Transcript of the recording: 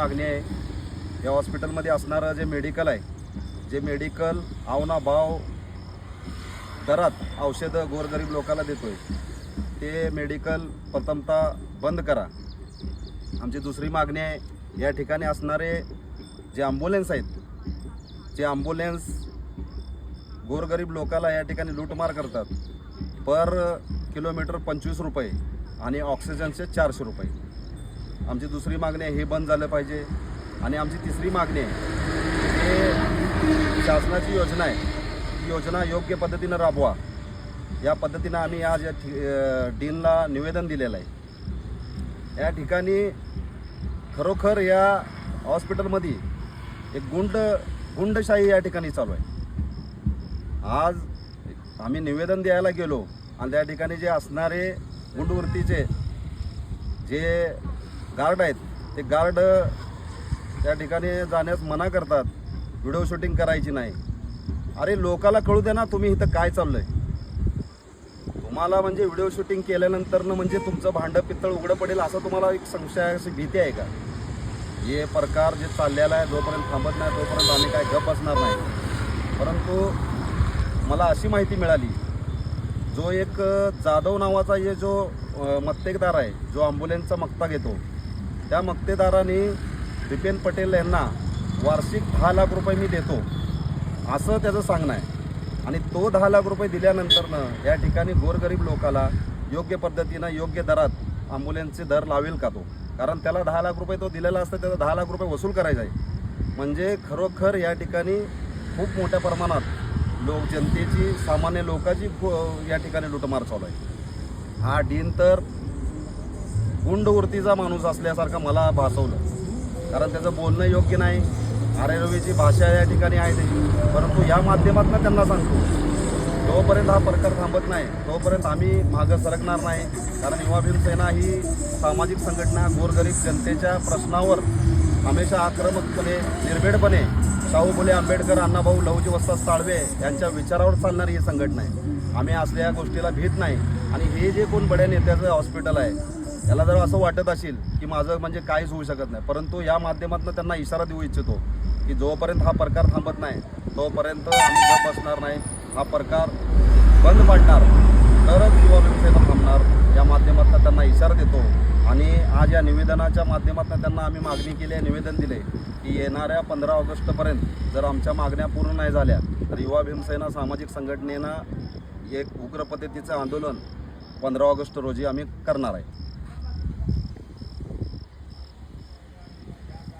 मागणी आहे या हॉस्पिटलमध्ये असणारं जे मेडिकल आहे, जे मेडिकल आवना भाव दरात औषधं गोरगरीब लोकांना देतोय, ते मेडिकल प्रथमतः बंद करा। आमची दुसरी मागणी आहे, या ठिकाणी असणारे जे ॲम्ब्युलन्स आहेत, जे ॲम्ब्युलन्स गोरगरीब लोकांना या ठिकाणी लूटमार करतात। पर किलोमीटर 25 रुपये आणि ऑक्सिजनचे 400 रुपये। आमची दुसरी मागणी आहे, हे बंद झालं पाहिजे। आणि आमची तिसरी मागणी आहे, हे शासनाची योजना आहे, ती योजना योग्य पद्धतीनं राबवा। या पद्धतीनं आम्ही आज या डीनला निवेदन दिलेलं आहे। या ठिकाणी खरोखर या हॉस्पिटलमध्ये एक गुंडशाही या ठिकाणी चालू आहे। आज आम्ही निवेदन द्यायला गेलो आणि त्या ठिकाणी जे असणारे गुंडवृत्तीचे जे गार्ड आहेत, ते गार्ड त्या ठिकाणी जाण्यास मना करतात, व्हिडिओ शूटिंग करायची नाही। अरे लोकाला कळू दे ना तुम्ही इथं काय चाललंय। तुम्हाला म्हणजे व्हिडिओ शूटिंग केल्यानंतरनं म्हणजे तुमचं भांडं पित्तळ उघडं पडेल असं तुम्हाला एक संशयाची भीती आहे का? हे प्रकार जे चाललेला आहे, जोपर्यंत थांबत नाही तोपर्यंत आम्ही काय गप असणार नाही। परंतु मला अशी माहिती मिळाली, जो एक जाधव नावाचा हे जो मक्तेदार आहे, जो ॲम्ब्युलन्सचा मक्ता घेतो, त्या मक्तेदाराने बिपिन पटेल यांना वार्षिक 10 लाख रुपये मी देतो असं त्याचं सांगणं आहे। आणि तो 10 लाख रुपये दिल्यानंतरनं या ठिकाणी गोरगरीब लोकाला योग्य पद्धतीनं योग्य दरात ॲम्ब्युलन्सचे दर लावेल का तो? कारण त्याला 10 लाख रुपये तो दिलेला असतं, त्याचा 10 लाख रुपये वसूल करायचा आहे। म्हणजे खरोखर या ठिकाणी खूप मोठ्या प्रमाणात जनतेची, सामान्य लोकांची या ठिकाणी लुटमार चालू आहे। हा डीन तर गुंडवृत्तीचा माणूस असल्यासारखं मला भासवलं, कारण त्याचं बोलणं योग्य नाही, आरेरवीची भाषा या ठिकाणी आहे त्याची। परंतु या माध्यमातून त्यांना सांगतो, जोपर्यंत हा प्रकार थांबत नाही तोपर्यंत आम्ही मागं सरकणार नाही। कारण युवा भीमसेना ही सामाजिक संघटना गोरगरीब जनतेच्या प्रश्नावर हमेशा आक्रमकपणे, निर्भीडपणे शाहू फुले आंबेडकर, अण्णाभाऊ लहुजी वस्ताद साळवे यांच्या विचारावर चालणारी ही संघटना आहे। आम्ही असल्या गोष्टीला भीत नाही। आणि हे जे कोण बड्या नेत्याचं हॉस्पिटल आहे, याला जर असं वाटत असेल की माझं म्हणजे काहीच होऊ शकत नाही, परंतु या माध्यमातून त्यांना इशारा देऊ इच्छितो की जोपर्यंत हा प्रकार थांबत नाही तोपर्यंत आम्ही गप बसणार नाही। हा प्रकार बंद पाडणार तरच युवा भीमसेना थांबणार, या माध्यमातून त्यांना इशारा देतो। आणि आज या निवेदनाच्या माध्यमातून त्यांना आम्ही मागणी केली आहे, निवेदन दिले की येणाऱ्या 15 ऑगस्टपर्यंत जर आमच्या मागण्या पूर्ण नाही झाल्या तर युवा भीमसेना सामाजिक संघटनेनं एक उग्र पद्धतीचं आंदोलन 15 ऑगस्ट रोजी आम्ही करणार आहे।